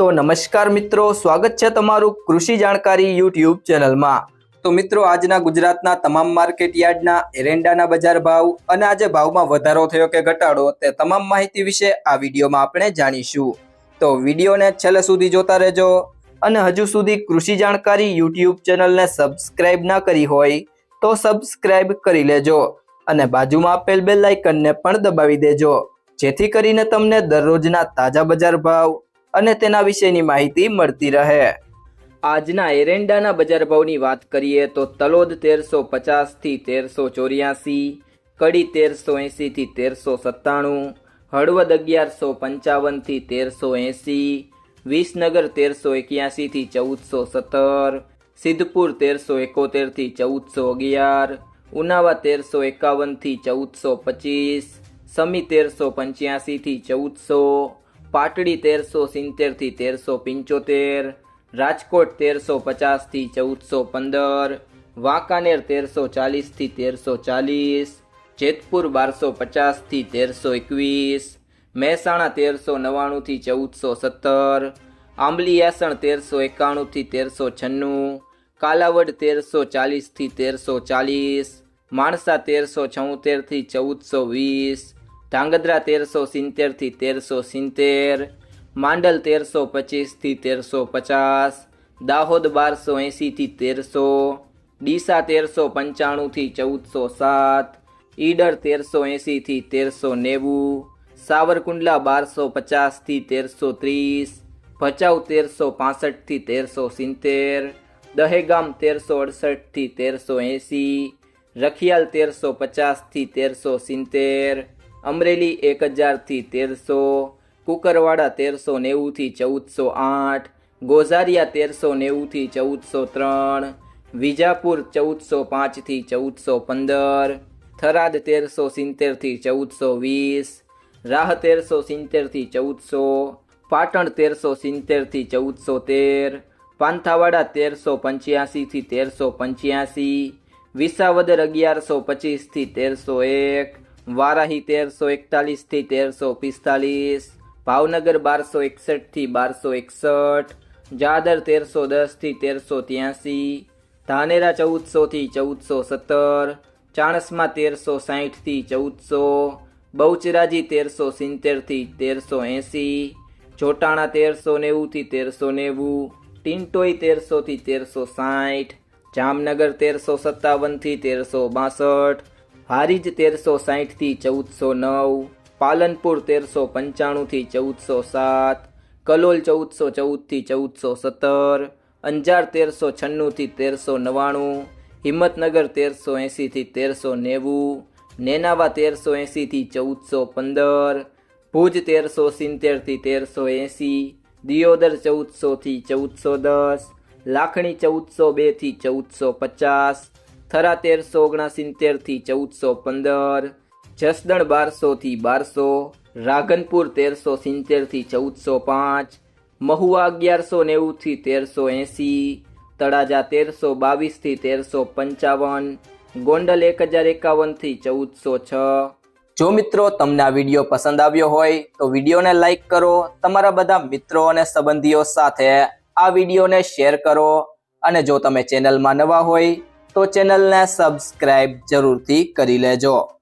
तो नमस्कार मित्रों, स्वागत है तमारू कृषि जानकारी यूट्यूब चैनल में। तो मित्रों, आजना गुजरातना तमाम मार्केट यार्डना एरंडाना बजार भाव अने आज भाव में वधारो थयो के घटाडो ते तमाम माहिती विषे आ विडियो में आपणे जाणीशुं। तो विडियो ने छेल्ले सुधी जोता रहेजो अने हजू सुधी कृषि जानकारी यूट्यूब चैनल ने सब्सक्राइब ना करी होय तो सब्सक्राइब करी लेजो अने बाजुमां आपेल बेल आइकन ने पण दबावी देजो, जेथी करीने तमने दररोजना ताजा बजार भाव અને તેના વિશેની માહિતી મળતી રહે। આજના એરંડાના બજાર ભાવની વાત કરીએ તો તલોદ 1350 થી 1384, કડી 1380 થી 1397, હળવદ 1155 થી 1380, વિસનગર 1381 થી 1417, સિદ્ધપુર 1371 થી 1411, ઉનાવા 1351 થી 1425, સમી 1385 થી 1400, પાટડી 1370 થી 1375, રાજકોટ 1350 થી 1415, વાંકાનેર 1340 થી 1340, જેતપુર 1250 થી 1321, મહેસાણા 1399 થી 1417, આંબલીયાસણ 1391 થી 1396, કાલાવડ 1340 થી 1340, માણસા 1376 થી 1420, ધાંગધ્રા 1370 થી 1370, માંડલ 1325 થી 1350, દાહોદ 1280 થી 1300, ડીસા 1395 થી 1407, ઈડર 1380 થી 1390, સાવરકુંડલા 1250 થી 1330, ભચાઉ 1365 થી 1370, દહેગામ 1368 થી 1380, રખિયાલ 1350 થી 1370, અમરેલી 1000 થી 1300, કુકરવાડા 1390 થી 1408, ગોઝારિયા 1390 થી 1403, વિજાપુર 1405 થી 1415, થરાદ 1370 થી 1420, રાહ 1370 થી 1400, પાટણ 1370 થી 1413, પાંથાવાડા 1385 થી 1385, વિસાવદર 1125 થી 1301, વારાહી 1341 થી 1345, ભાવનગર 1261 થી 1261, જાદર 1310 થી 1383, ધાનેરા 1400 થી 1417, ચાણસ્મા 1360 થી 1400, બહુચરાજી 1370 થી 1380, જોટાણા 1390 થી 1390, ટિન્ટોઈ 1300 થી 1360, જામનગર 1357 થી 1362, હારીજ 1360 થી 1409, પાલનપુર 1395 થી 1407, કલોલ 1414 થી 1417, અંજાર 1396 થી 1399, હિંમતનગર 1380 થી 1390, નેનાવા 1380 થી 1415, ભુજ 1370 થી 1380, દિયોદર 1400 થી 1410, લાખણી 1402 થી 1450, થરા 1379 થી 1415, જસદણ 1200 થી 1200, રાધનપુર 1370 થી 1405, મહુવા 1190 થી 1380, તળાજા 1322 થી 1355, ગોંડલ 1051 થી 1406। જો મિત્રો તમને આ વિડીયો પસંદ આવ્યો હોય તો વિડીયોને લાઈક કરો, તમારા બધા મિત્રો અને સંબંધીઓ સાથે આ વિડીયોને શેર કરો અને જો તમે ચેનલમાં નવા હોય તો ચેનલને સબસ્ક્રાઇબ જરૂરથી કરી લેજો।